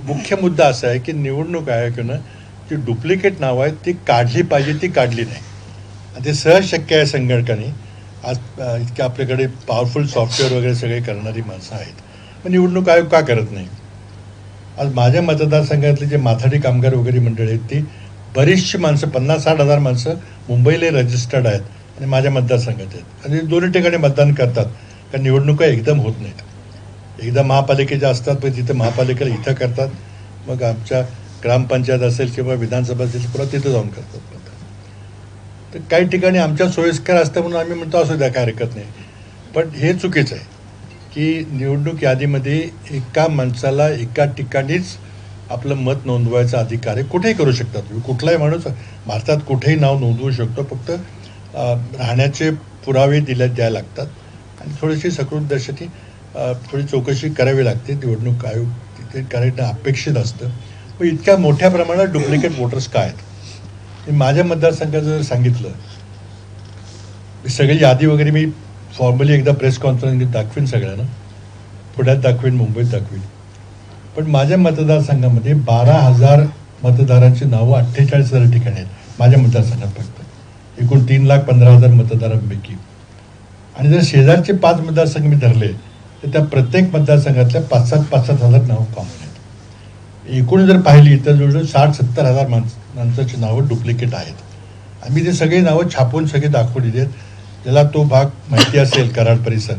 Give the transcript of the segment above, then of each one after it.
मुख्य मुद्दा असा आहे की निवडणूक आयोगानं जी डुप्लिकेट नावं आहेत ती काढली पाहिजे, ती काढली नाही. आणि ते सहज शक्य आहे संगणकाने. आज इतके आपल्याकडे पॉवरफुल सॉफ्टवेअर वगैरे सगळे करणारी माणसं आहेत. मग निवडणूक आयोग का करत नाही? आज माझ्या मतदारसंघातले जे माथाडी कामगार वगैरे मंडळी आहेत ती बरीचशी माणसं, 50-60 हजार माणसं मुंबईला रजिस्टर्ड आहेत आणि माझ्या मतदारसंघात आहेत आणि दोन्ही ठिकाणी मतदान करतात. कारण निवडणुका एकदम होत नाहीत. एकदा महापालिकेच्या असतात, पण तिथं महापालिकेला इथं करतात, मग आमच्या ग्रामपंचायत असेल किंवा विधानसभा असेल पुन्हा तिथं जाऊन करतात. तर काही ठिकाणी आमच्या सोयीस्कर असतं म्हणून आम्ही म्हणतो असू द्या, काय हरकत नाही. पण हे चुकीचं आहे की निवडणूक यादीमध्ये एका माणसाला एका ठिकाणीच आपलं मत नोंदवायचा अधिकार आहे. कुठेही करू शकता तुम्ही, कुठलाही माणूस भारतात कुठेही नाव नोंदवू शकतो. फक्त राहण्याचे पुरावे द्यायला लागतात आणि थोडीशी सकृतदर्शनी थोडी चौकशी करावी लागते. निवडणूक आयोग तिथे करणं अपेक्षित असतं. पण इतक्या मोठ्या प्रमाणात डुप्लिकेट वोटर्स काय आहेत? मी माझ्या मतदारसंघात जर सांगितलं, सगळी यादी वगैरे मी फॉर्मली एकदा प्रेस कॉन्फरन्स दाखवीन सगळ्यांना, पुण्यात दाखवीन, मुंबईत दाखवीन. पण माझ्या मतदारसंघामध्ये 12,000 मतदारांची नावं 48,000 ठिकाणी आहेत माझ्या मतदारसंघात फक्त, एकूण 3,15,000 मतदारांपैकी. आणि जर शेजारचे 5 मतदारसंघ मी धरले तर त्या प्रत्येक मतदारसंघातल्या 5,000 नावं कॉमन आहेत. एकूण जर पाहिली तर जवळजवळ 60-70 हजार माणसाची नावं डुप्लिकेट आहेत. आम्ही ते सगळे नावं छापून सगळे दाखवलेली आहेत. ज्याला तो भाग माहिती असेल, कराड परिसर,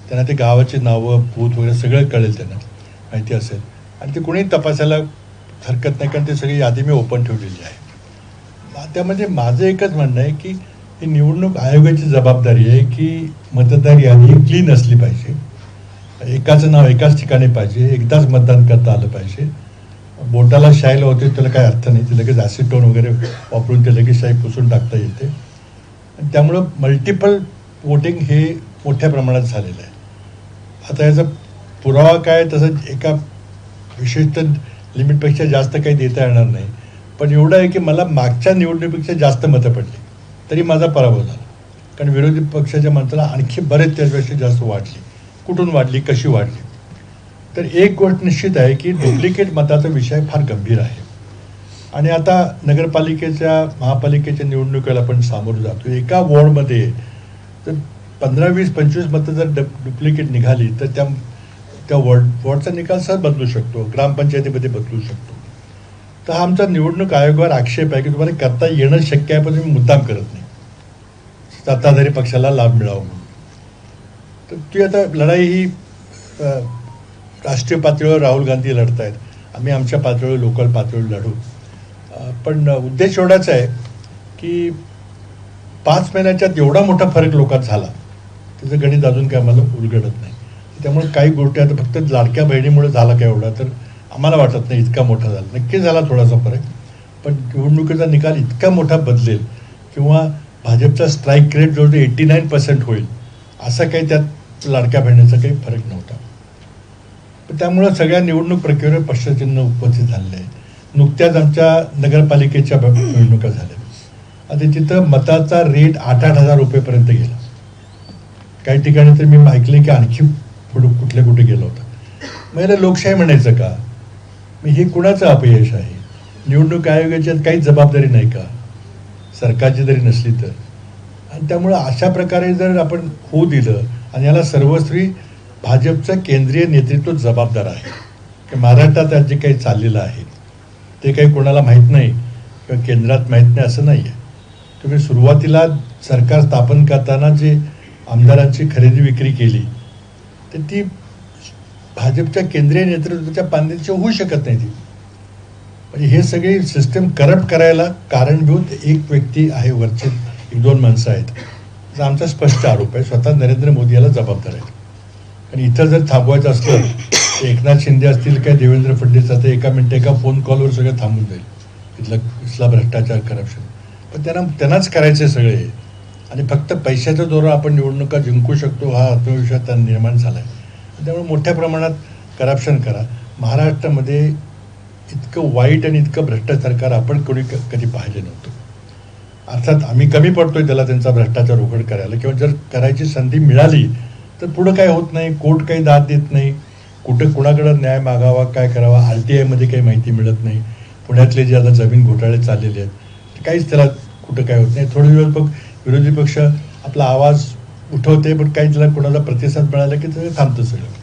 त्यांना ते गावाची नावं, बूथ वगैरे सगळं कळेल, त्यांना माहिती असेल. आणि ते कोणीही तपासायला हरकत नाही, कारण ते सगळी यादी मी ओपन ठेवलेली आहे. त्यामध्ये माझं एकच म्हणणं आहे की ही निवडणूक आयोगाची जबाबदारी आहे की मतदार यादी क्लीन असली पाहिजे. एकाचं नाव एकाच ठिकाणी पाहिजे, एकदाच मतदान करता आलं पाहिजे. बोटाला शाई लावते त्याला काही अर्थ नाही. ते लगेच ॲसिटोन वगैरे वापरून ते लगेच शाई पुसून टाकता येते. आणि त्यामुळं मल्टिपल वोटिंग हे मोठ्या प्रमाणात झालेलं आहे. आता याचा पुरावा काय, तसं एका विशिष्ट लिमिटपेक्षा जास्त काही देता येणार नाही. पण एवढं आहे की मला मागच्या निवडणुकीपेक्षा जास्त मतं पडली तरी माझा पराभव झाला. कारण विरोधी पक्षाच्या माणसाला आणखी बरेच त्याच्यापेक्षा जास्त वाढली. कुठून वाढली, कशी वाढली? तर एक गोष्ट निश्चित आहे की डुप्लिकेट मताचा विषय फार गंभीर आहे. आणि आता नगरपालिकेच्या, महापालिकेच्या निवडणुकीला आपण सामोरं जातो. एका वॉर्डमध्ये जर 15, 20, 25 मतं जर डुप्लिकेट निघाली तर त्या वॉर्डचा निकाल सहज बदलू शकतो, ग्रामपंचायतीमध्ये बदलू शकतो. तर हा आमचा निवडणूक आयोगावर आक्षेप आहे की तुम्हाला करता येणं शक्य आहे, पण तुम्ही मुद्दाम करत नाही, सत्ताधारी पक्षाला लाभ मिळावा म्हणून. तर ती आता लढाई ही राष्ट्रीय पातळीवर राहुल गांधी लढत आहेत, आम्ही आमच्या पातळीवर, लोकल पातळीवर लढू. पण उद्देश एवढाच आहे की 5 महिन्याच्यात एवढा मोठा फरक लोकात झाला, त्याचं गणित अजून काय आम्हाला उलगडत नाही. त्यामुळे काही गोष्टी आता फक्त लाडक्या बहिणीमुळे झाला काय एवढा, तर आम्हाला वाटत नाही इतका मोठा झाला. नक्की झाला थोडासा फरक, पण निवडणुकीचा निकाल इतका मोठा बदलेल किंवा भाजपचा स्ट्राईक रेट जवळजवळ 89% होईल, असा काही त्यात लाडक्या बहिणीचा काही फरक नव्हता. पण त्यामुळं सगळ्या निवडणूक प्रक्रियेवर प्रश्नचिन्ह उपस्थित झालेलं आहे. नुकत्याच आमच्या नगरपालिकेच्या निवडणुका झाल्या. आता तिथं मताचा रेट 8-8 हजार रुपयेपर्यंत गेला. काही ठिकाणी तर मी ऐकले की आणखी पुढे कुठे गेला होता. मग याला लोकशाही म्हणायचं का? मग हे कुणाचं अपयश आहे? निवडणूक आयोगाची काही जबाबदारी नाही का, सरकारची जरी नसली तर? आणि त्यामुळं अशा प्रकारे जर आपण होऊ दिलं, आणि याला सर्वस्वी भाजपचं केंद्रीय नेतृत्व जबाबदार आहे की महाराष्ट्रात आज जे काही चाललेलं आहे ते काही कोणाला माहीत नाही किंवा केंद्रात माहीत नाही असं नाही आहे. तुम्ही सुरुवातीला सरकार स्थापन करताना जे आमदारांची खरेदी विक्री केली तर ती भाजपच्या केंद्रीय नेतृत्वाच्या पांद्याची होऊ शकत नाही. ती म्हणजे हे सगळी सिस्टम करप्ट करायला कारणीभूत एक व्यक्ती आहे, वरचे 1-2 माणसं आहेत. तर आमचा स्पष्ट आरोप आहे, स्वतः नरेंद्र मोदी याला जबाबदार आहेत. आणि इथं जर थांबवायचं असलं तर एकनाथ शिंदे असतील काय देवेंद्र फडणवीस, आता एका फोन कॉलवर सगळं थांबून जाईल इथला भ्रष्टाचार, करप्शन. पण त्यांनाच करायचे सगळे. आणि फक्त पैशाच्या जोरावर आपण निवडणुका जिंकू शकतो हा आत्मविश्वास त्यांना निर्माण झाला आहे. त्यामुळे मोठ्या प्रमाणात करप्शन करा. महाराष्ट्रामध्ये इतकं वाईट आणि इतकं भ्रष्ट सरकार आपण कधी पाहिजे नव्हतं. अर्थात आम्ही कमी पडतोय त्याला, त्यांचा भ्रष्टाचार उघड करायला, किंवा जर करायची संधी मिळाली तर पुढं काही होत नाही. कोर्ट काही दाद देत नाही, कुठं कुणाकडं न्याय मागावा, काय करावा, RTIमध्ये काही माहिती मिळत नाही. पुण्यातले जे आता जमीन घोटाळे चाललेले आहेत काहीच त्याला कुठं काय होत नाही. थोडे दिवस बघ विरोधी पक्ष आपला आवाज उठवते, पण काही त्याला कुणाला प्रतिसाद मिळाला की ते थांबतं सगळं.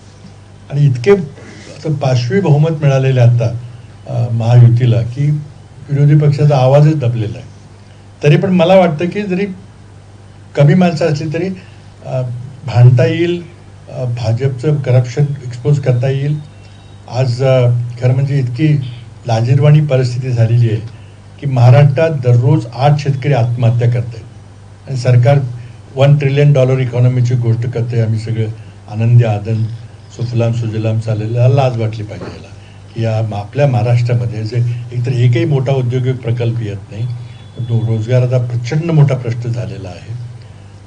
आणि इतके आता 5वी बहुमत मिळालेले आता महायुतीला की विरोधी पक्षाचा आवाजच दबलेला आहे. तरी पण मला वाटतं की जरी कमी माणसं असली तरी भांडता येईल, भाजपचं करप्शन एक्सपोज करता येईल. आज खरं म्हणजे इतकी लाजिरवाणी परिस्थिती झालेली आहे की महाराष्ट्रात दररोज 8 शेतकरी आत्महत्या करत आहेत आणि सरकार $1 ट्रिलियन इकॉनॉमीची गोष्ट करते. आम्ही सगळं आनंदी आनंद सुफलाम सुजलाम चाललेला, लाज वाटली पाहिजे याला की या आपल्या महाराष्ट्रामध्ये जे एकतर एकही मोठा औद्योगिक प्रकल्प येत नाही. रोजगाराचा प्रचंड मोठा प्रश्न झालेला आहे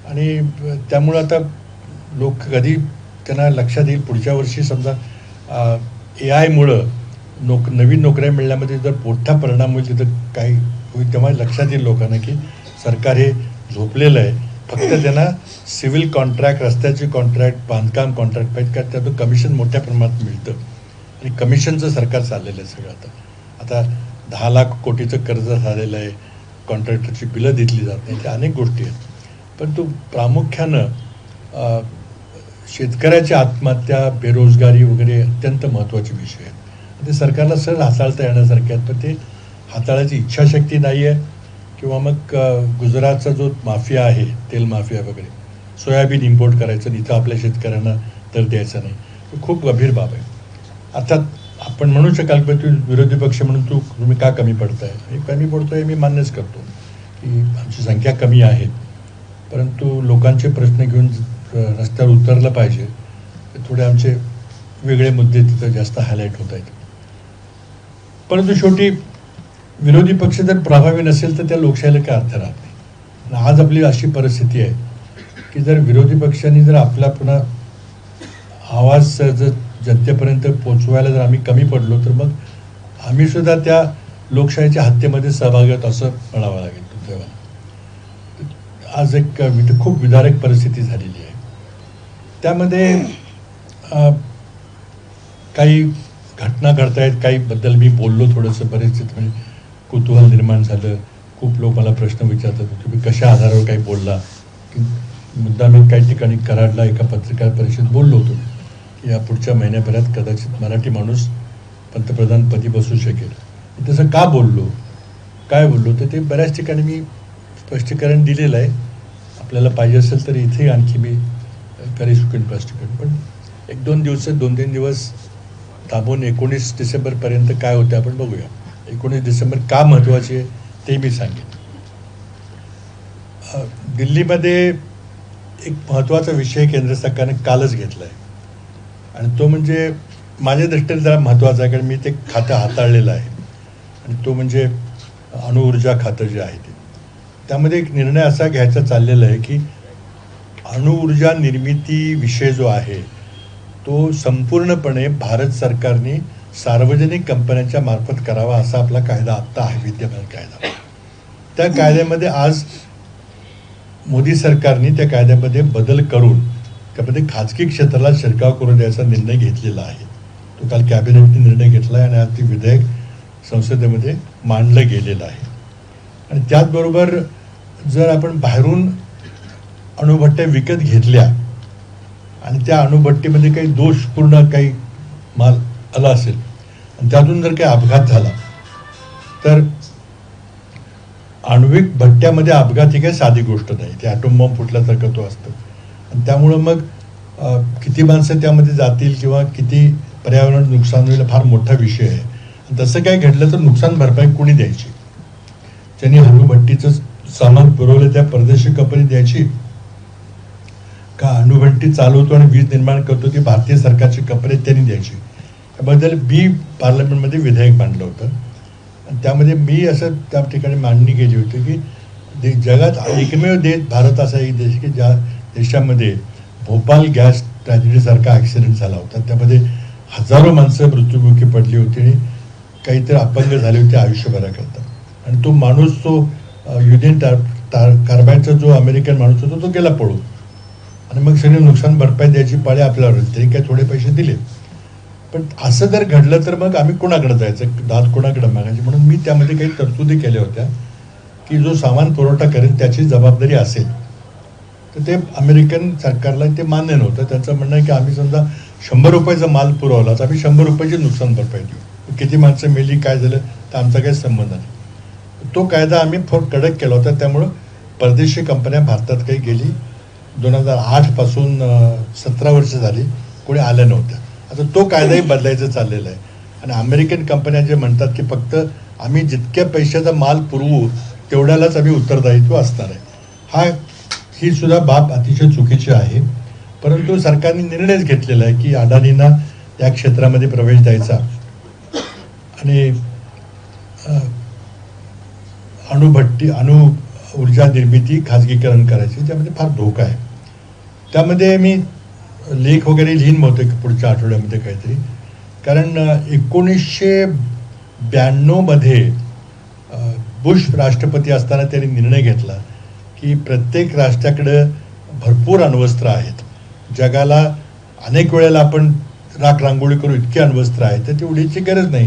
आणि त्यामुळं आता लोक कधी त्यांना लक्षात येईल पुढच्या वर्षी समजा AI मुळं नवीन नोकऱ्या मिळण्यामध्ये जर मोठा परिणाम होईल, तिथं काही होईल, तेव्हा लक्षात येईल लोकांना की सरकार हे झोपलेलं आहे. फक्त त्यांना सिव्हिल कॉन्ट्रॅक्ट, रस्त्याचे कॉन्ट्रॅक्ट, बांधकाम कॉन्ट्रॅक्ट पाहिजे का त्यातून कमिशन मोठ्या प्रमाणात मिळतं आणि कमिशनचं सरकार चाललेलं आहे सगळं. आता 10 लाख कोटीचं कर्ज झालेलं आहे, कॉन्ट्रॅक्टरची बिलं दिली जात नाही, त्या अनेक गोष्टी आहेत. पण तो प्रामुख्यानं शेतकऱ्याची आत्महत्या, बेरोजगारी वगैरे अत्यंत महत्त्वाचे विषय आहेत. ते सरकारला सहज हाताळता येण्यासारखे आहेत, पण ते हाताळायची इच्छाशक्ती नाही आहे. किंवा मग गुजरातचा जो माफिया आहे, तेल माफिया वगैरे, सोयाबीन इम्पोर्ट करायचं, इथं आपल्या शेतकऱ्यांना तर द्यायचं नाही, ही खूप गंभीर बाब आहे. अर्थात आपण म्हणू शकाल की तू विरोधी पक्ष म्हणून तुम्ही का कमी पडताय? हे कमी पडतोय मी मान्यच करतो की आमची संख्या कमी आहे, परंतु लोकांचे प्रश्न घेऊन रस्त्यावर उतरलं पाहिजे. थोडे आमचे वेगळे मुद्दे तिथं जास्त हायलाईट होत आहेत. परंतु शेवटी विरोधी पक्ष जर प्रभावी नसेल तर त्या लोकशाहीला काय अर्थ राहत नाही. आणि आज आपली अशी परिस्थिती आहे की जर विरोधी पक्षांनी जर आपला पुन्हा आवाज जर जनतेपर्यंत पोचवायला जर आम्ही कमी पडलो तर मग आम्ही सुद्धा त्या लोकशाहीच्या हत्येमध्ये सहभागी आहोत असं म्हणावं लागेल. तेव्हा आज एक खूप विदारक परिस्थिती झालेली आहे. त्यामध्ये काही घटना घडत आहेत, काही बद्दल मी बोललो थोडंसं, बरेच म्हणजे कुतूहल निर्माण झालं. खूप लोक मला प्रश्न विचारतात, तुम्ही कशा आधारावर काही बोलला? की मुद्दा मी काही ठिकाणी कराडला एका पत्रकार परिषदेत बोललो होतो की या पुढच्या महिन्याभरात कदाचित मराठी माणूस पंतप्रधानपदी बसू शकेल. तसं का बोललो, काय बोललो, तर ते बऱ्याच ठिकाणी मी स्पष्टीकरण दिलेलं आहे. आपल्याला पाहिजे असेल तर इथे आणखी मी करू शकेन स्पष्टीकरण. पण 1-2 दिवस 2-3 दिवस थांबून 19 डिसेंबरपर्यंत काय होते आपण बघूया. 19 डिसेंबर का महत्त्वाची आहे ते मी सांगेन. दिल्लीमध्ये एक महत्त्वाचा विषय केंद्र सरकारने कालच घेतला आहे आणि तो म्हणजे माझ्या दृष्टीने जरा महत्त्वाचा आहे, कारण मी ते खातं हाताळलेलं आहे. आणि तो म्हणजे अणुऊर्जा खातं जे आहे ते, त्यामध्ये एक निर्णय असा घ्यायचा चाललेला आहे की अणुऊर्जा निर्मिती विषय जो आहे तो संपूर्णपणे भारत सरकारने सार्वजनिक कंपन्यांच्या मार्फत करावा असा आपला कायदा आत्ता आहे, विद्यमान कायदा. त्या कायद्यामध्ये आज मोदी सरकारने त्या कायद्यामध्ये बदल करून त्यामध्ये खाजगी क्षेत्राला शिरकाव करून द्यायचा निर्णय घेतलेला आहे. तो काल कॅबिनेटने निर्णय घेतला आहे आणि आज ते विधेयक संसदेमध्ये मांडलं गेलेलं आहे. आणि त्याचबरोबर जर आपण बाहेरून अणुभट्ट्या विकत घेतल्या आणि त्या अणुभट्टीमध्ये काही दोषपूर्ण काही माल आला असेल आणि त्यातून जर काही अपघात झाला तर आण्विक भट्ट्यामध्ये अपघात ही काही साधी गोष्ट नाही, ते ॲटोम बॉम्ब फुटल्यासारखं तो असतं. आणि त्यामुळं मग किती माणसं त्यामध्ये जातील किंवा किती पर्यावरण नुकसान होईल फार मोठा विषय आहे. आणि तसं काय घडलं तर नुकसान भरपाई कोणी द्यायची? ज्यांनी अणुभट्टीचं सामान पुरवलं त्या परदेशी कंपनी द्यायची का अणुभट्टी चालवतो आणि वीज निर्माण करतो ती भारतीय सरकारची कंपनी त्यांनी द्यायची? याबद्दल पार्लमेंटमध्ये विधेयक मांडलं होतं आणि त्यामध्ये मी असं त्या ठिकाणी मांडणी केली होती की जगात एकमेव देश भारत असा एक देश की ज्या देशामध्ये भोपाल गॅस ट्रॅजेडीसारखा ॲक्सिडेंट झाला होता, त्यामध्ये हजारो माणसं मृत्युमुखी पडली होती आणि काहीतरी अपंग झाले होते आयुष्यभराकरता. आणि तो माणूस तो युनियन कार्बाईडचा जो अमेरिकन माणूस होता तो गेला पळून आणि मग सगळे नुकसान भरपाई द्यायची पाळी आपल्यावर. तरी काय थोडे पैसे दिले. पण असं जर घडलं तर मग आम्ही कोणाकडे जायचं, दाद कोणाकडे मागायची. म्हणून मी त्यामध्ये काही तरतुदी केल्या होत्या की जो सामान पुरवठा करेल त्याची जबाबदारी असेल. तर ते अमेरिकन सरकारला ते मान्य नव्हतं. त्यांचं म्हणणं आहे की आम्ही समजा 100 रुपयाचा माल पुरवला तर आम्ही 100 रुपयाची नुकसान भरपाई देऊ, किती माणसं मेली काय झालं तर आमचा काही संबंध नाही. तो कायदा आम्ही कडक केला होता. त्यामुळं परदेशी कंपन्या भारतात काही गेली 2008 पासून 17 वर्ष झाली कोणी आल्या नव्हत्या. आता तो कायदाही बदलायचा चाललेला आहे. आणि अमेरिकन कंपन्या जे म्हणतात की फक्त आम्ही जितक्या पैशाचा माल पुरवू तेवढ्यालाच आम्ही उत्तरदायित्व असणार आहे. ही सुद्धा बाब अतिशय चुकीची आहे. परंतु सरकारने निर्णयच घेतलेला आहे की अडाणींना या क्षेत्रामध्ये प्रवेश द्यायचा आणि अणु ऊर्जा निर्मिती खाजगीकरण करायची, त्यामध्ये फार धोका आहे. त्यामध्ये मी लेख वगैरे लिहीन होते पुढच्या आठवड्यामध्ये काहीतरी. कारण 1992 बुश राष्ट्रपती असताना त्यांनी निर्णय घेतला की प्रत्येक राष्ट्राकडं भरपूर अण्वस्त्र आहेत. जगाला अनेक वेळेला आपण रांगोळी करू इतके अण्वस्त्र आहेत तर ती उडीची गरज नाही,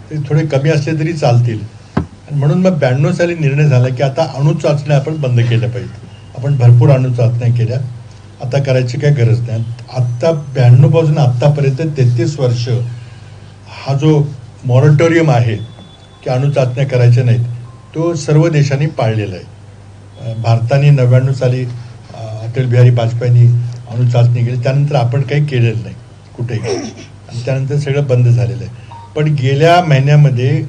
ते थोडे कमी असले तरी चालतील. आणि म्हणून मग 92 साली निर्णय झाला की आता अणुचाचण्या आपण बंद केल्या पाहिजेत. आपण भरपूर अणुचाचण्या केल्या, आता करायची काही गरज नाही. आत्ता 92 पासून आत्तापर्यंत 33 वर्ष हा जो मॉरेटोरियम आहे की अणुचाचण्या करायच्या नाहीत तो सर्व देशांनी पाळलेला आहे. भारताने 99 साली अटल बिहारी वाजपेयींनी अणुचाचणी केली, त्यानंतर आपण काही केलेलं नाही कुठेही, आणि त्यानंतर सगळं बंद झालेलं आहे. पण गेल्या महिन्यामध्ये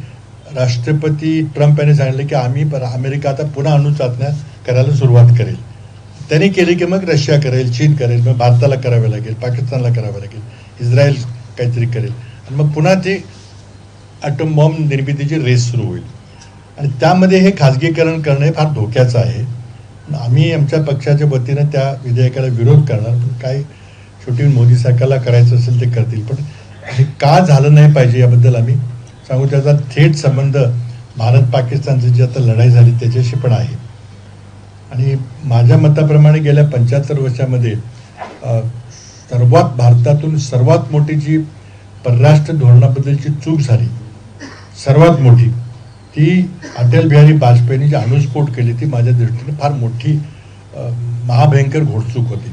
राष्ट्रपती ट्रम्प यांनी सांगितलं की अमेरिका आता पुन्हा अणुचाचण्या करायला सुरुवात करेल. त्यांनी केली की मग रशिया करेल, चीन करेल, मग भारताला करावे लागेल, पाकिस्तानला करावं लागेल, इस्रायल काहीतरी करेल, आणि मग पुन्हा ती ॲटम बॉम्ब निर्मितीची रेस सुरू होईल. आणि त्यामध्ये हे खाजगीकरण करणं हे फार धोक्याचं आहे. आम्ही आमच्या पक्षाच्या वतीनं त्या विधेयकाला विरोध करणार. पण काय शेवटी मोदी सरकारला करायचं असेल ते करतील. पण हे का झालं नाही पाहिजे याबद्दल आम्ही सांगू. त्याचा थेट संबंध भारत पाकिस्तानची जी आता लढाई झाली त्याच्याशी पण आहे. आणि माझ्या मताप्रमाणे गेल्या 75 वर्षामध्ये भारतातून सर्वात मोठी जी परराष्ट्र धोरणाबद्दलची चूक झाली, सर्वात मोठी, ती अटल बिहारी वाजपेयींनी जी अणुस्फोट केली ती माझ्या दृष्टीने फार मोठी महाभयंकर घोडचूक होती.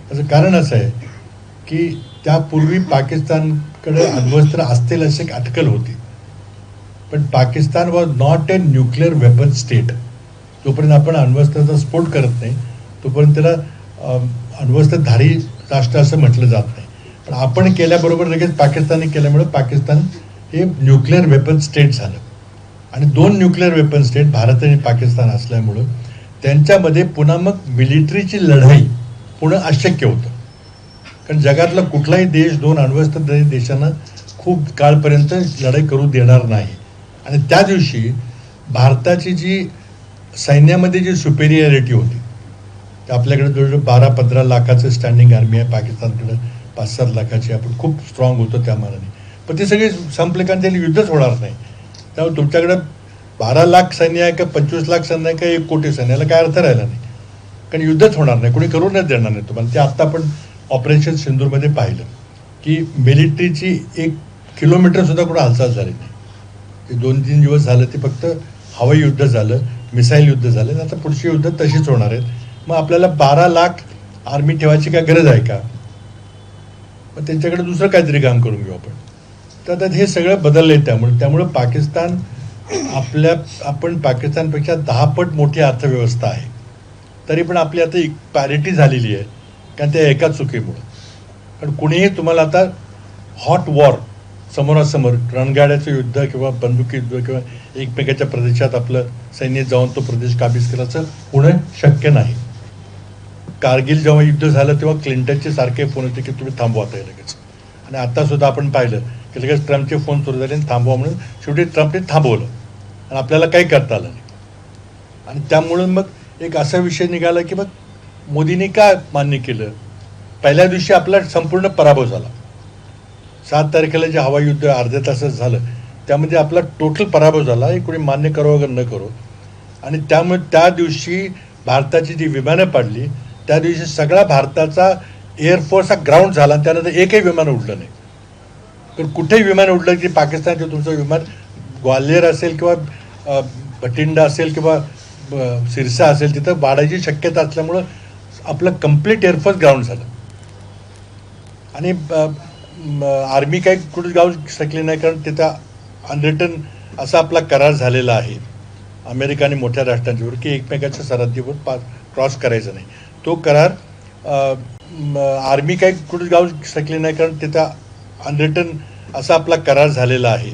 त्याचं कारण असं आहे की त्यापूर्वी पाकिस्तानकडे अण्वस्त्र असतील अशी एक अटकल होती. पण Pakistan was not a nuclear weapon state. जोपर्यंत आपण अण्वस्त्राचा स्फोट करत नाही तोपर्यंत त्याला अण्वस्त्रधारी राष्ट्र असं म्हटलं जात नाही. पण आपण केल्याबरोबर लगेच पाकिस्तानने केल्यामुळे पाकिस्तान हे न्यूक्लिअर वेपन स्टेट झालं. आणि 2 न्यूक्लिअर वेपन स्टेट भारत आणि पाकिस्तान असल्यामुळं त्यांच्यामध्ये पुन्हा मग मिलिटरीची लढाई पुन्हा अशक्य होतं. कारण जगातला कुठलाही देश 2 अण्वस्त्र देशांना खूप काळपर्यंत लढाई करू देणार नाही. आणि त्या दिवशी भारताची जी सैन्यामध्ये जी सुपेरियरिटी होती, तर आपल्याकडे जवळजवळ 12-15 लाखाचं स्टँडिंग आर्मी आहे, पाकिस्तानकडे 5-7 लाखाची. आपण खूप स्ट्रॉंग होतो त्या मानाने. पण ते सगळे संपले कारण त्याला युद्धच होणार नाही. त्यामुळे तुमच्याकडे 12 लाख सैन्य आहे का 25 लाख सैन्य आहे का 1 कोटी सैन्याला काय अर्थ राहिला नाही. कारण युद्धच होणार नाही, कोणी करूनच देणार नाही तुम्हाला. ते आत्ता आपण ऑपरेशन सिंदूरमध्ये पाहिलं की मिलिटरीची 1 किलोमीटरसुद्धा कुठं हालचाल झाली नाही. ते 2-3 दिवस झालं ते फक्त हवाई युद्ध झालं, मिसाईल युद्ध झालं. आता पुढची युद्ध तशीच होणार आहेत. मग आपल्याला 12 लाख आर्मी ठेवायची काय गरज आहे का? मग त्यांच्याकडे दुसरं काहीतरी काम करून घेऊ आपण. तर आता हे सगळं बदललं आहे. त्यामुळे पाकिस्तान आपण पाकिस्तानपेक्षा 10 पट मोठी अर्थव्यवस्था आहे. तरी पण आपली आता पॅरिटी झालेली आहे कारण त्या एका चुकीमुळं. कारण कुणीही तुम्हाला आता हॉट वॉर समोरासमोर रणगाड्याचं युद्ध किंवा बंदुकी युद्ध किंवा एकमेकाच्या प्रदेशात आपलं सैन्य जाऊन तो प्रदेश काबीज करायचं होणं शक्य नाही. कारगिल जेव्हा युद्ध झालं तेव्हा क्लिंटनचे सारखे फोन होते की तुम्ही थांबवा आता लगेच. आणि आत्तासुद्धा आपण पाहिलं की लगेच ट्रम्पचे फोन सुरू झाले आणि थांबवा म्हणून शेवटी ट्रम्पने थांबवलं आणि आपल्याला काही करता आलं नाही. आणि त्यामुळं मग एक असा विषय निघाला की मग मोदींनी का मान्य केलं. पहिल्या दिवशी आपला संपूर्ण पराभव झाला. 7 तारखेला जे हवाई युद्ध अर्ध्या तासात झालं त्यामध्ये आपला टोटल पराभव झाला, हे कोणी मान्य करो वगैरे न करो. आणि त्यामुळे त्या दिवशी भारताची जी विमानं पाडली त्या दिवशी सगळा भारताचा एअरफोर्स हा ग्राउंड झाला आणि त्यानंतर एकही विमान उडलं नाही. पण कुठेही विमान उडलं की पाकिस्तानचं तुमचं विमान ग्वाल्हेर असेल किंवा भटिंडा असेल किंवा सिरसा असेल तिथं वाढायची शक्यता असल्यामुळं आपलं कम्प्लीट एअरफोर्स ग्राउंड झालं. आणि आर्मी काही कुठे जाऊ शकली नाही, कारण तिथं अनरिटन असा आपला करार झालेला आहे अमेरिका आणि मोठ्या राष्ट्रांच्यावर की एकमेकाच्या सरहद्दीवर क्रॉस करायचं नाही. तो करार आर्मी काही कुठे जाऊ शकली नाही, कारण तिथं अनरिटन असा आपला करार झालेला आहे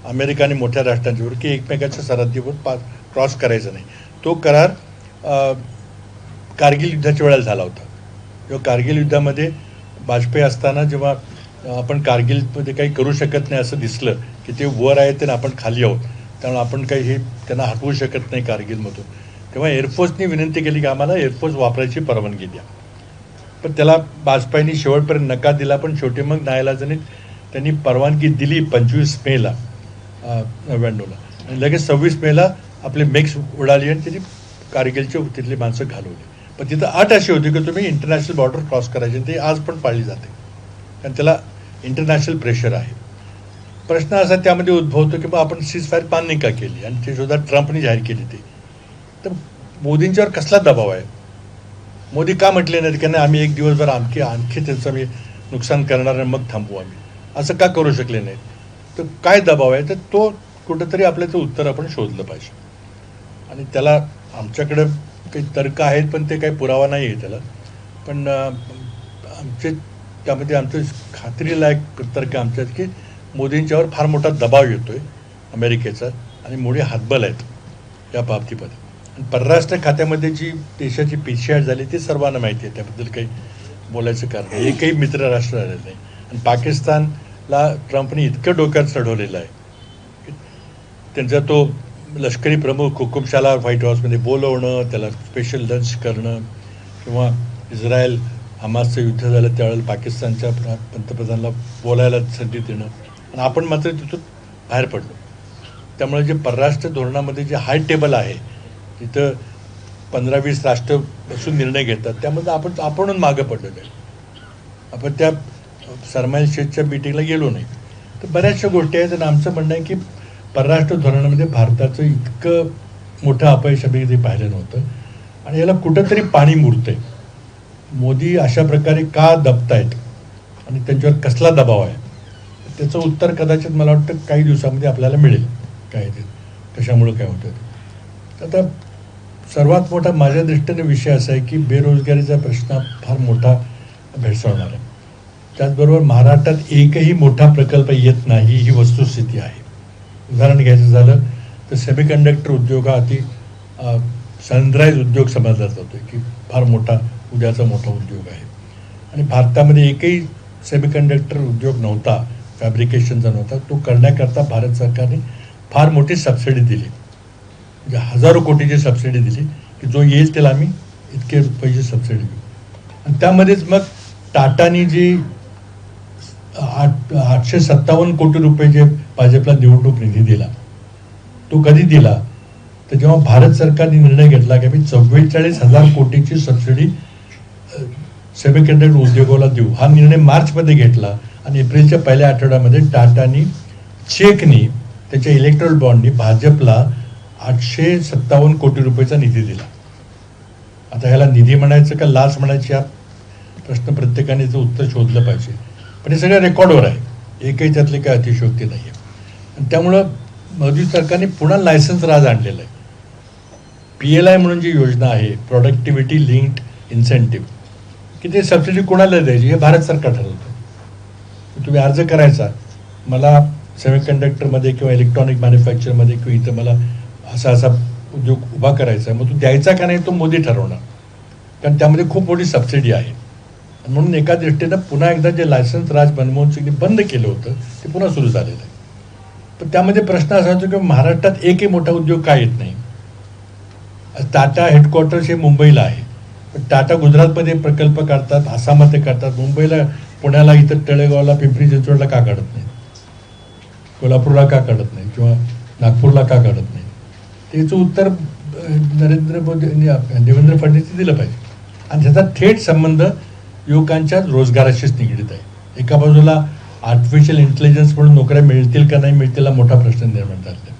अमेरिका आणि मोठ्या राष्ट्रांच्यावर की एकमेकाच्या सरहद्दीवर क्रॉस करायचं नाही. तो करार कारगिल युद्धाच्या वेळेला झाला होता. जेव्हा कारगिल युद्धामध्ये वाजपेयी असताना जेव्हा आपण कारगिलमध्ये काही करू शकत नाही असं दिसलं की ते वर आहेत आणि आपण खाली आहोत, त्यामुळे आपण काही हे त्यांना हटवू शकत नाही कारगिलमधून, तेव्हा एअरफोर्सनी विनंती केली की आम्हाला एअरफोर्स वापरायची परवानगी द्या. पण त्याला वाजपेयींनी शेवटपर्यंत नकार दिला, पण शेवटी मग नाईलाजाने त्यांनी परवानगी दिली 25 मेला 99ला, आणि लगेच 26 मेला आपले मेक्स उडाली आणि त्याची कारगिलची तिथली माणसं घालवली. पण तिथं अट अशी होती की तुम्ही इंटरनॅशनल बॉर्डर क्रॉस करायची, ते आज पण पाळली जाते कारण त्याला इंटरनॅशनल प्रेशर आहे. प्रश्न असा त्यामध्ये उद्भवतो की मग आपण सीजफायर मान्य का केली आणि ते सुद्धा ट्रम्पने जाहीर केली ते, तर मोदींच्यावर कसला दबाव आहे? मोदी का म्हटले नाही की नाही आम्ही एक दिवसभर आणखी त्यांचं मी नुकसान करणार आणि मग थांबवू आम्ही, असं का करू शकले नाही? तर काय दबाव आहे? तर तो कुठंतरी आपल्याचं उत्तर आपण शोधलं पाहिजे. आणि त्याला आमच्याकडं काही तर्क आहेत पण ते काही पुरावा नाही आहे त्याला, पण आमचे त्यामध्ये आमचं खात्रीलायक तर्क आमच्यात की मोदींच्यावर फार मोठा दबाव येतो आहे अमेरिकेचा आणि मोदी हातबल आहेत या बाबतीमध्ये. आणि परराष्ट्र खात्यामध्ये जी देशाची पिछेहाट झाली ती सर्वांना माहिती आहे, त्याबद्दल काही बोलायचं कारण नाही. एकही मित्र राष्ट्र राहिलं नाही. आणि पाकिस्तानला ट्रम्पने इतकं डोक्यात चढवलेलं आहे की त्यांचा तो लष्करी प्रमुख हुकुमशाला व्हाईट हाऊसमध्ये बोलवणं, त्याला स्पेशल लंच करणं, किंवा इस्रायल हमासचं युद्ध झालं त्यावेळेला पाकिस्तानच्या पंतप्रधानाला बोलायला संधी देणं, आणि आपण मात्र तिथून बाहेर पडलो. त्यामुळे जे परराष्ट्र धोरणामध्ये जे हाय टेबल आहे तिथं 15-20 राष्ट्र बसून निर्णय घेतात, त्यामध्ये आपणच मागं पडलेलो आहे. आपण त्या सरमाईल शेखच्या मीटिंगला गेलो नाही. तर बऱ्याचशा गोष्टी आहेत. आणि आमचं म्हणणं आहे की परराष्ट्र धोरणामध्ये भारताचं इतकं मोठं अपयश आम्ही कधी पाहिलं नव्हतं, आणि याला कुठंतरी पाणी मुरतं आहे. मोदी अशा प्रकारे का दबतायत आणि त्यांच्यावर कसला दबाव आहे, त्याचं उत्तर कदाचित मला वाटतं काही दिवसामध्ये आपल्याला मिळेल. काय ते कशामुळं काय होतं ते. आता सर्वात मोठा माझ्या दृष्टीने विषय असा आहे की बेरोजगारीचा प्रश्न फार मोठा भेडसावणार आहे. त्याचबरोबर महाराष्ट्रात एकही मोठा प्रकल्प येत नाही ही वस्तुस्थिती आहे. उदाहरण घ्यायचं झालं तर सेमीकंडक्टर उद्योग हा अति सनराईज उद्योग समजला जातो की फार मोठा उद्याचा मोठा उद्योग आहे. आणि भारतामध्ये एकही सेमीकंडक्टर उद्योग नव्हता, फॅब्रिकेशनचा नव्हता. तो करण्याकरता भारत सरकारने फार मोठी सबसिडी दिली, म्हणजे हजारो कोटीची सबसिडी दिली की जो येईल त्याला आम्ही इतके पैसे सबसिडी देऊ. आणि त्यामध्येच मग टाटानी जी 857 कोटी रुपये जे भाजपला निवडणूक निधी दिला, तो कधी दिला? तर जेव्हा भारत सरकारने निर्णय घेतला की आम्ही 44,000 कोटीची सबसिडी सेमीकंडक्टर उद्योगाला देऊ, हा निर्णय मार्चमध्ये घेतला. आणि एप्रिलच्या पहिल्या आठवड्यामध्ये टाटानी चेकनी त्याच्या इलेक्ट्रॉल बॉन्डनी भाजपला 857 कोटी रुपयेचा निधी दिला. आता ह्याला निधी म्हणायचं का लाच म्हणायची हा प्रश्न प्रत्येकाने याचं उत्तर शोधलं पाहिजे. पण हे सगळं रेकॉर्डवर आहे, एकही त्यातली काही अतिशयोक्ती नाही आहे. आणि त्यामुळं मोदी सरकारने पुन्हा लायसन्स राज आणलेलं आहे. PLI म्हणून जी योजना आहे, प्रोडक्टिव्हिटी लिंक्ड इन्सेंटिव्ह, की ते सबसिडी कोणाला द्यायची हे भारत सरकार ठरवतं. तुम्ही अर्ज करायचा, मला सेमीकंडक्टरमध्ये किंवा इलेक्ट्रॉनिक मॅन्युफॅक्चरमध्ये किंवा इथं मला असा उद्योग उभा करायचा आहे, मग तू द्यायचा का नाही तो मोदी ठरवणार, कारण त्यामध्ये खूप मोठी सबसिडी आहे. म्हणून एका दृष्टीनं पुन्हा एकदा जे लायसन्स राज मनमोहन सिंगने बंद केलं होतं ते पुन्हा सुरू झालेलं आहे. पण त्यामध्ये प्रश्न असा होतो की महाराष्ट्रात एकही मोठा उद्योग का येत नाही? टाटा हेडक्वार्टर्स हे मुंबईला आहे, पण टाटा गुजरातमध्ये प्रकल्प करतात, आसाममध्ये करतात, मुंबईला, पुण्याला, इथं तळेगावला, पिंपरी चिंचवडला का काढत नाही, कोल्हापूरला का काढत नाही, किंवा नागपूरला का काढत नाही? त्याचं उत्तर नरेंद्र मोदी, देवेंद्र फडणवीसने दिलं पाहिजे. आणि त्याचा थेट संबंध युवकांच्या रोजगाराशीच निगडीत आहे. एका बाजूला आर्टिफिशियल इंटेलिजन्स म्हणून नोकऱ्या मिळतील का नाही मिळतील हा मोठा प्रश्न निर्माण झाला आहे.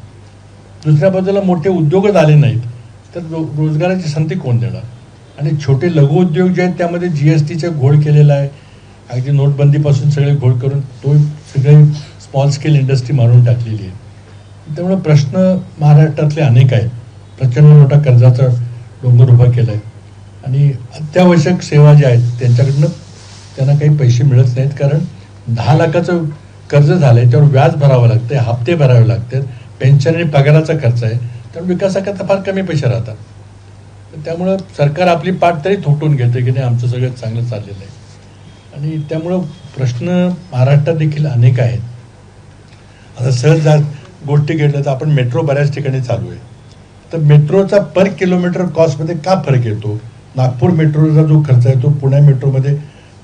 दुसऱ्या बाजूला मोठे उद्योगच आले नाहीत तर रोजगाराची संधी कोण देणार. आणि छोटे लघु उद्योग जे आहेत त्यामध्ये GSTचा घोळ केलेला आहे. अगदी नोटबंदीपासून सगळे घोळ करून तो सगळे स्मॉल स्केल इंडस्ट्री मारून टाकलेली आहे. त्यामुळे प्रश्न महाराष्ट्रातले अनेक आहेत. प्रचंड मोठा कर्जाचा डोंगर उभा केला आहे आणि अत्यावश्यक सेवा ज्या आहेत त्यांच्याकडनं त्यांना काही पैसे मिळत नाहीत. कारण 10 लाखाचं कर्ज झालं आहे, त्यावर व्याज भरावं लागतं, हप्ते भरावे लागतात, पेन्शन आणि पगाराचा खर्च आहे. त्यामुळे विकासाकरता फार कमी पैसे राहतात. त्यामुळं सरकार आपली पाठ तरी थोटून घेते की नाही आमचं सगळं चांगलं चाललेलं आहे. आणि त्यामुळं प्रश्न महाराष्ट्रात देखील अनेक आहेत. आता सहज गोष्टी घेतल्या तर आपण मेट्रो बऱ्याच ठिकाणी चालू आहे. तर मेट्रोचा पर किलोमीटर कॉस्टमध्ये का फरक येतो. नागपूर मेट्रोचा जो खर्च आहे तो पुणे मेट्रोमध्ये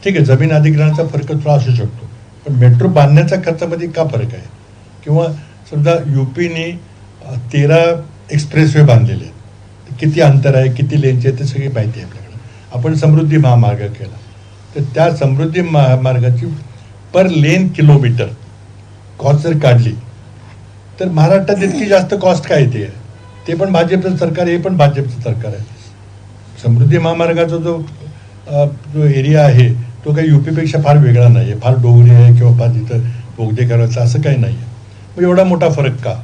ठीक आहे, जमीन अधिग्रहणाचा फरक थोडा असू शकतो, पण मेट्रो बांधण्याच्या खर्चामध्ये का फरक आहे. किंवा समजा UPने 13 एक्सप्रेसवे बांधलेले आहेत, किती अंतर आहे, किती लेनचे आहे ते सगळी माहिती आहे आपल्याकडे. आपण समृद्धी महामार्ग केला तर त्या समृद्धी महामार्गाची पर लेन किलोमीटर कॉस्ट जर काढली तर महाराष्ट्रात इतकी जास्त कॉस्ट काय येते. ते पण भाजपचं सरकार, हे पण भाजपचं सरकार आहे. समृद्धी महामार्गाचा जो एरिया आहे तो काही UPपेक्षा फार वेगळा नाही आहे, फार डोंगरी आहे किंवा फार तिथं बोगदे करायचं असं काही नाही आहे. मग एवढा मोठा फरक का.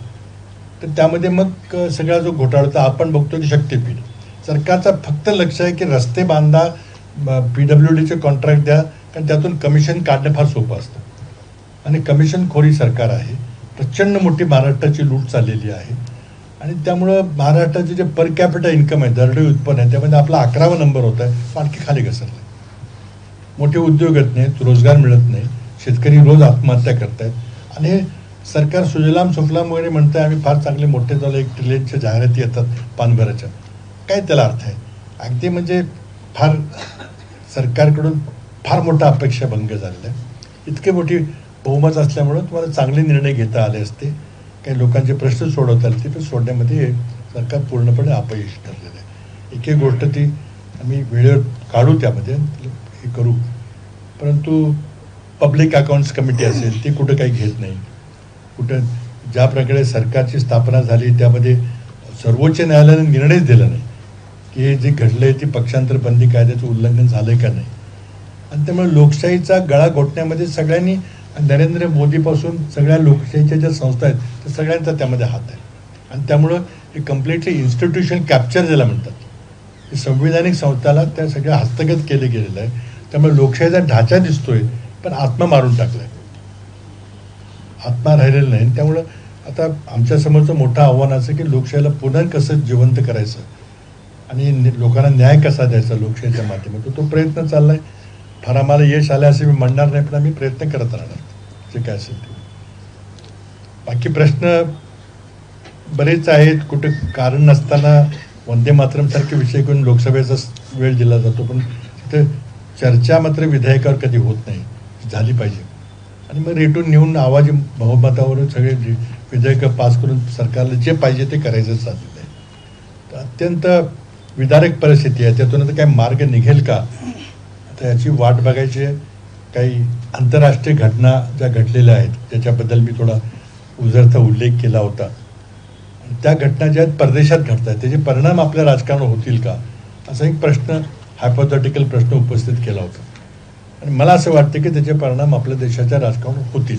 तर त्यामध्ये मग सगळा जो घोटाळा तर आपण बघतो की शक्तीपीठ सरकारचा फक्त लक्ष आहे की रस्ते बांधा, PWDचे कॉन्ट्रॅक्ट द्या, कारण त्यातून कमिशन काढणं फार सोपं असतं. आणि कमिशनखोरी सरकार आहे. प्रचंड मोठी महाराष्ट्राची लूट चाललेली आहे. आणि त्यामुळं महाराष्ट्राचे जे पर कॅपिटल इन्कम आहे, दरडोई उत्पन्न आहे, त्यामध्ये आपला 11वा नंबर होत आहे, आणखी खाली घसरला. मोठे उद्योग येत नाहीत, रोजगार मिळत नाही, शेतकरी रोज आत्महत्या करत आहेत. आणि सरकार सुजलाम सुफलाम वगैरे म्हणतं आहे आम्ही फार चांगले मोठे झालो, 1 ट्रिलियनच्या जाहिराती येतात पानभराच्या. काय त्याला अर्थ आहे. अगदी म्हणजे फार सरकारकडून फार मोठा अपेक्षाभंग झालेला आहे. इतके मोठी बहुमत असल्यामुळं तुम्हाला चांगले निर्णय घेता आले असते, काही लोकांचे प्रश्न सोडवता आले, ते सोडण्यामध्ये सरकार पूर्णपणे अपयशी ठरलेलं आहे. एक एक गोष्ट ती आम्ही वेळेवर काढू, त्यामध्ये हे करू, परंतु पब्लिक अकाउंट्स कमिटी असेल ती कुठं काही घेत नाही. कुठं ज्या प्रकारे सरकारची स्थापना झाली त्यामध्ये सर्वोच्च न्यायालयाने निर्णयच दिला नाही की हे जे घडलं आहे ती पक्षांतर बंदी कायद्याचं उल्लंघन झालं आहे का नाही. आणि त्यामुळे लोकशाहीचा गळा घोटण्यामध्ये सगळ्यांनी, नरेंद्र मोदीपासून सगळ्या लोकशाहीच्या ज्या संस्था आहेत त्या सगळ्यांचा त्यामध्ये हात आहे. आणि त्यामुळं हे कम्प्लिटली इन्स्टिट्यूशन कॅप्चर ज्याला म्हणतात, संविधानिक संस्थाला त्या सगळ्या हस्तगत केले गेलेलं आहे. त्यामुळे लोकशाहीचा ढाचा दिसतोय पण आत्मा मारून टाकला आहे, आत्मा राहिलेला नाही. त्यामुळं आता आमच्यासमोरचं मोठं आव्हान असं की लोकशाहीला पुन्हा कसं जिवंत करायचं आणि लोकांना न्याय कसा द्यायचा लोकशाहीच्या माध्यमातून, तो प्रयत्न चालला आहे. फार आम्हाला यश आलं असं मी म्हणणार नाही, पण आम्ही प्रयत्न करत राहणार जे काय असेल ते. बाकी प्रश्न बरेच आहेत. कुठं कारण नसताना वंदे मातरमसारखे विषय करून लोकसभेचा वेळ दिला जातो, पण तिथं चर्चा मात्र विधेयकावर कधी होत नाही, झाली पाहिजे. आणि मग रेटून नेऊन आवाजी बहुमतावरून सगळे विधेयकं पास करून सरकारला जे पाहिजे ते करायचं चाललेलं आहे. तर अत्यंत विदारक परिस्थिती आहे. त्यातून आता काय मार्ग निघेल का, आता याची वाट बघायची आहे. काही आंतरराष्ट्रीय घटना ज्या घडलेल्या आहेत त्याच्याबद्दल मी थोडा उजळता उल्लेख केला होता. त्या घटना ज्या आहेत परदेशात घडत आहेत त्याचे परिणाम आपल्या राजकारणावर होतील का, असा एक प्रश्न, हायपोथेटिकल प्रश्न उपस्थित केला होता. आणि मला असं वाटतं की त्याचे परिणाम आपल्या देशाच्या राजकारणावर होतील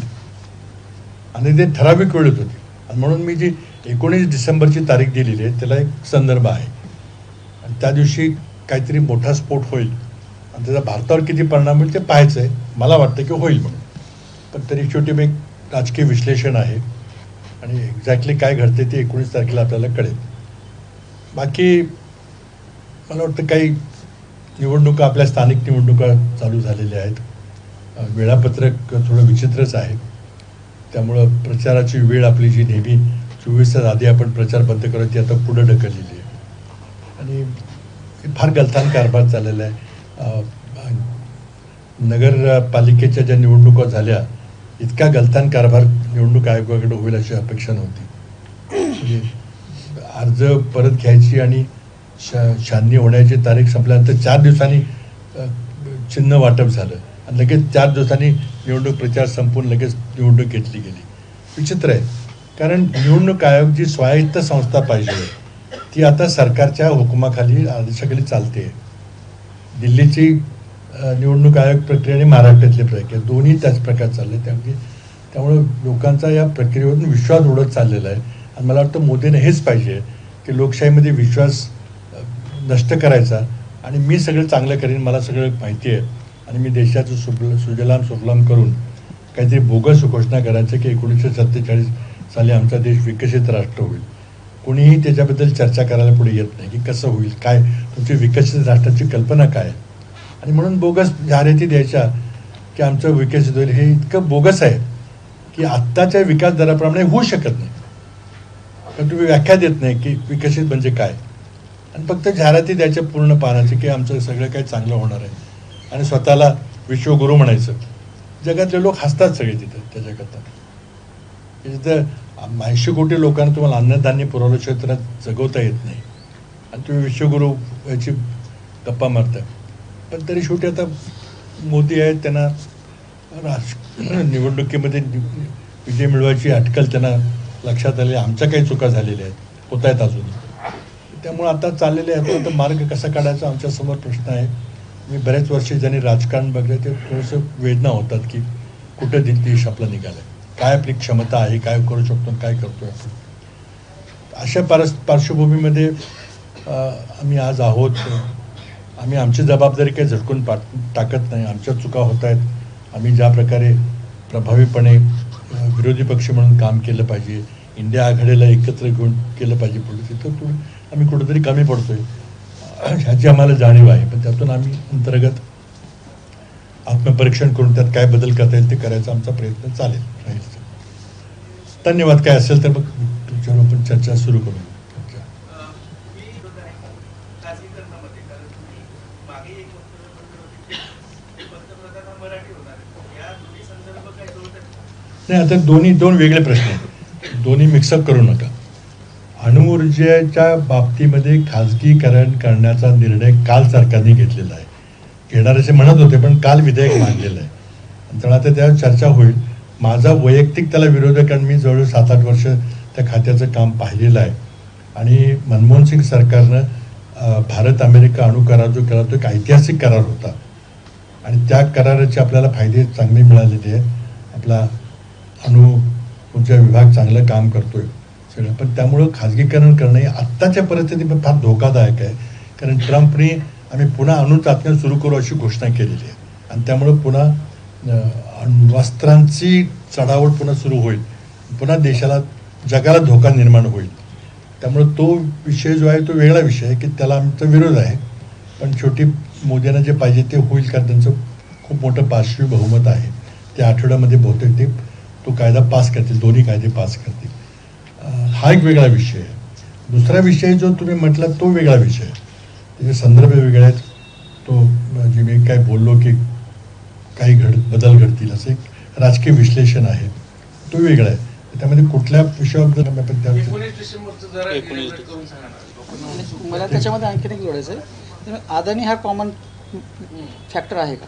आणि ते ठराविक वेळेत होतील. आणि म्हणून मी जी 19 डिसेंबरची तारीख दिलेली आहे त्याला एक संदर्भ आहे. आणि त्या दिवशी काहीतरी मोठा स्फोट होईल आणि त्याचा भारतावर किती परिणाम होईल ते पाहायचं आहे. मला वाटतं की होईल म्हणून, पण तरी शेवटी मी एक राजकीय विश्लेषण आहे आणि एक्झॅक्टली काय घडते ते 19 तारखेला आपल्याला कळेल. बाकी मला वाटतं काही निवडणुका, आपल्या स्थानिक निवडणुका चालू झालेल्या आहेत. वेळापत्रक थोडं विचित्रच आहे. त्यामुळं प्रचाराची वेळ आपली जी नेहमी 24 तास आधी आपण प्रचार बंद करत ती आता पुढं ढकललेली आहे. आणि फार गलथान कारभार चाललेला आहे. नगरपालिकेच्या ज्या निवडणुका झाल्या इतका गलथान कारभार निवडणूक आयोगाकडे होईल अशी अपेक्षा नव्हती. म्हणजे अर्ज परत घ्यायची आणि छाननी होण्याची तारीख संपल्यानंतर 4 दिवसांनी चिन्ह वाटप झालं आणि लगेच 4 दिवसांनी निवडणूक प्रचार संपून लगेच निवडणूक घेतली गेली. विचित्र आहे, कारण निवडणूक आयोग जी स्वायत्त संस्था पाहिजे ती आता सरकारच्या हुकुमाखाली आदेशाखाली चालते. दिल्लीची निवडणूक आयोग प्रक्रिया आणि महाराष्ट्रातली प्रक्रिया दोन्ही त्याच प्रकारे चालले. त्यामुळे लोकांचा या प्रक्रियेवरून विश्वास उडत चाललेला आहे. आणि मला वाटतं मोदीने हेच पाहिजे की लोकशाहीमध्ये विश्वास नष्ट करायचा आणि मी सगळं चांगलं करीन, मला सगळं माहिती आहे आणि मी देशाचं सुजलाम सुफलाम करून काहीतरी बोगस घोषणा करायचं की 1947 साली आमचा देश विकसित राष्ट्र होईल. कोणीही त्याच्याबद्दल चर्चा करायला पुढे येत नाही की कसं होईल, काय तुमची विकसित राष्ट्राची कल्पना काय. आणि म्हणून बोगस जाहिराती द्यायच्या की आमचं विकसित होईल, हे इतकं बोगस आहे की आत्ताच्या विकास दराप्रमाणे होऊ शकत नाही. कारण तुम्ही व्याख्या देत नाही की विकसित म्हणजे काय, आणि फक्त जाहिराती द्यायच्या पूर्ण पानाचे की आमचं सगळं काही चांगलं होणार आहे आणि स्वतःला विश्वगुरू म्हणायचं. जगातले लोक हसतात सगळे तिथं त्याच्याकरता. तिथं 80 कोटी लोकांना तुम्हाला अन्नधान्य पुरवल्याशिवाय त्यांना जगवता येत नाही आणि तुम्ही विश्वगुरू याची गप्पा मारता. पण तरी शेवटी आता मोदी आहेत, त्यांना निवडणुकीमध्ये विजय मिळवायची अटकल त्यांना लक्षात आली. आमच्या काही चुका झालेल्या आहेत, होत आहेत अजून. त्यामुळे आता चाललेले आहेत, आता मार्ग कसा काढायचा आमच्यासमोर प्रश्न आहे. मी बरेच वर्षे ज्यांनी राजकारण बघलं ते थोडंसं वेदना होतात की कुठं देश आपला निघाला आहे, काय आपली क्षमता आहे, काय करू शकतो, काय करतो आपण. अशा पार्श्वभूमीमध्ये आम्ही आज आहोत. आम्ही आमची जबाबदारी काही झटकून टाकत नाही. आमच्या चुका होत आहेत. आम्ही ज्या प्रकारे प्रभावीपणे विरोधी पक्ष म्हणून काम केलं पाहिजे, इंडिया आघाडीला एकत्र घेऊन केलं पाहिजे पुढे, तिथं आम्ही कुठंतरी कमी पडतोय ह्याची आम्हाला जाणीव आहे. पण त्यातून आम्ही अंतर्गत आत्मपरीक्षण करून त्यात काय बदल करता येईल ते करायचा आमचा प्रयत्न चालेल राहील. धन्यवाद. काय असेल तर मग तुमच्यावर आपण चर्चा सुरू करू. नाही, आता दोन वेगळे प्रश्न आहेत, दोन्ही मिक्सअप करू नका. अणुऊर्जेच्या बाबतीमध्ये खाजगीकरण करण्याचा निर्णय काल सरकारने घेतलेला आहे. घेणार असे म्हणत होते, पण काल विधेयक मांडलेलं आहे आणि त्यामुळे आता त्यावर चर्चा होईल. माझा वैयक्तिक त्याला विरोध आहे, कारण मी जवळ 7-8 वर्ष त्या खात्याचं काम पाहिलेलं आहे. आणि मनमोहन सिंग सरकारनं भारत अमेरिका अणु करार जो केला तो एक ऐतिहासिक करार होता आणि त्या कराराचे आपल्याला फायदे चांगले मिळालेले आहेत. आपला अणु ऊर्जा विभाग चांगलं काम करतोय सगळं. पण त्यामुळं खाजगीकरण करणं हे आत्ताच्या परिस्थितीमध्ये फार धोकादायक आहे, कारण ट्रम्पने आम्ही पुन्हा अणु चाचण्या सुरू करू अशी घोषणा केलेली आहे आणि त्यामुळं पुन्हा वस्त्रांची चढावट पुन्हा सुरू होईल, पुन्हा देशाला जगाला धोका निर्माण होईल. त्यामुळं तो विषय जो आहे तो वेगळा विषय आहे की त्याला आमचा विरोध आहे. पण शेवटी मोदींना जे पाहिजे ते होईल, कारण त्यांचं खूप मोठं पार्श्वी बहुमत आहे. त्या आठवड्यामध्ये बहुतेक ते तो कायदा पास करतील, दोन्ही कायदे पास करतील. हा एक वेगळा विषय आहे. दुसरा विषय जो तुम्ही म्हटला तो वेगळा विषय आहे, त्याचे संदर्भ वेगळे आहेत. तो जे मी काय बोललो की काही बदल घडतील असं एक राजकीय विश्लेषण आहे, तो वेगळा आहे. त्यामध्ये कुठल्या विषयाबद्दल मला त्याच्यामध्ये आणखीन एक जोडायचं आहे. अदानी हा कॉमन फॅक्टर आहे का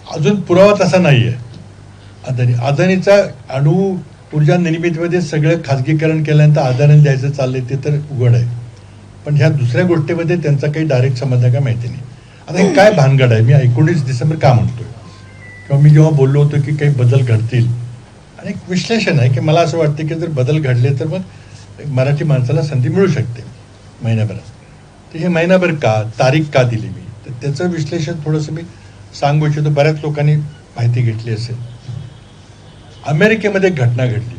अजून पुरावा तसा नाही आहे. अदानीचा अणु ऊर्जा निर्मितीमध्ये सगळं खाजगीकरण केल्यानंतर अदानी द्यायचं चाललंय ते तर उघड आहे. पण ह्या दुसऱ्या गोष्टीमध्ये त्यांचा काही डायरेक्ट संबंध आहे का माहिती नाही. आता हे काय भानगड आहे, मी 19 डिसेंबर का म्हणतोय, किंवा मी जेव्हा बोललो होतो की काही बदल घडतील, आणि एक विश्लेषण आहे की मला असं वाटतं की जर बदल घडले तर मग मराठी माणसाला संधी मिळू शकते महिन्याभरात. तर हे महिनाभर का, तारीख का दिली मी, तर त्याचं विश्लेषण थोडंसं मी सांगू इच्छितो. बऱ्याच लोकांनी माहिती घेतली असेल. अमेरिकेमध्ये घटना घडली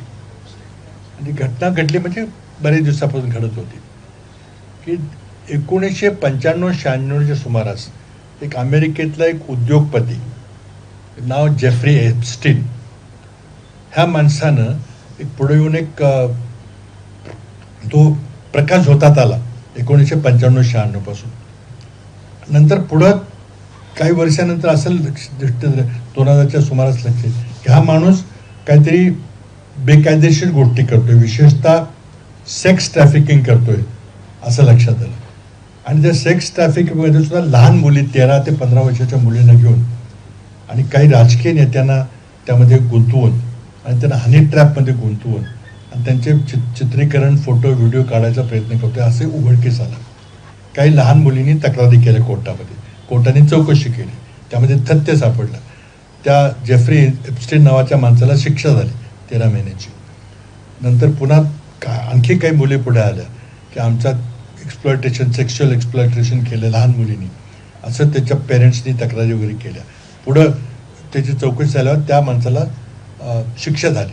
आणि घटना घडली म्हणजे बरेच दिवसापासून घडत होती की 1995-96च्या सुमारास एक अमेरिकेतला एक उद्योगपती नाव जेफ्री एप्स्टीन, ह्या माणसानं एक पुढे येऊन एक तो प्रकाश होतात आला 1995-96 पासून. नंतर पुढं काही वर्षानंतर असं 2000च्या सुमारास लक्ष की हा माणूस काहीतरी बेकायदेशीर गोष्टी करतोय, विशेषतः सेक्स ट्रॅफिकिंग करतोय असं लक्षात आलं. आणि त्या सेक्स ट्रॅफिकिंगमध्ये सुद्धा लहान मुली 13 ते 15 वर्षाच्या मुलींना घेऊन आणि काही राजकीय नेत्यांना त्यामध्ये गुंतवून आणि त्यांना हनी ट्रॅपमध्ये गुंतवून आणि त्यांचे चित्रीकरण फोटो व्हिडिओ काढायचा प्रयत्न करतोय असे उघडकीस आला. काही लहान मुलींनी तक्रारी केल्या कोर्टामध्ये, कोर्टाने चौकशी केली, त्यामध्ये तथ्य सापडलं. त्या जेफ्री एप्स्टेन नावाच्या माणसाला शिक्षा झाली 13 महिन्याची. नंतर पुन्हा आणखी काही मुली पुढे आल्या की आमचा सेक्शुअल एक्सप्लॉयटेशन केलं लहान मुलींनी, असं त्याच्या पेरेंट्सनी तक्रारी वगैरे केल्या. पुढं त्याची चौकशी झाल्यावर त्या माणसाला शिक्षा झाली.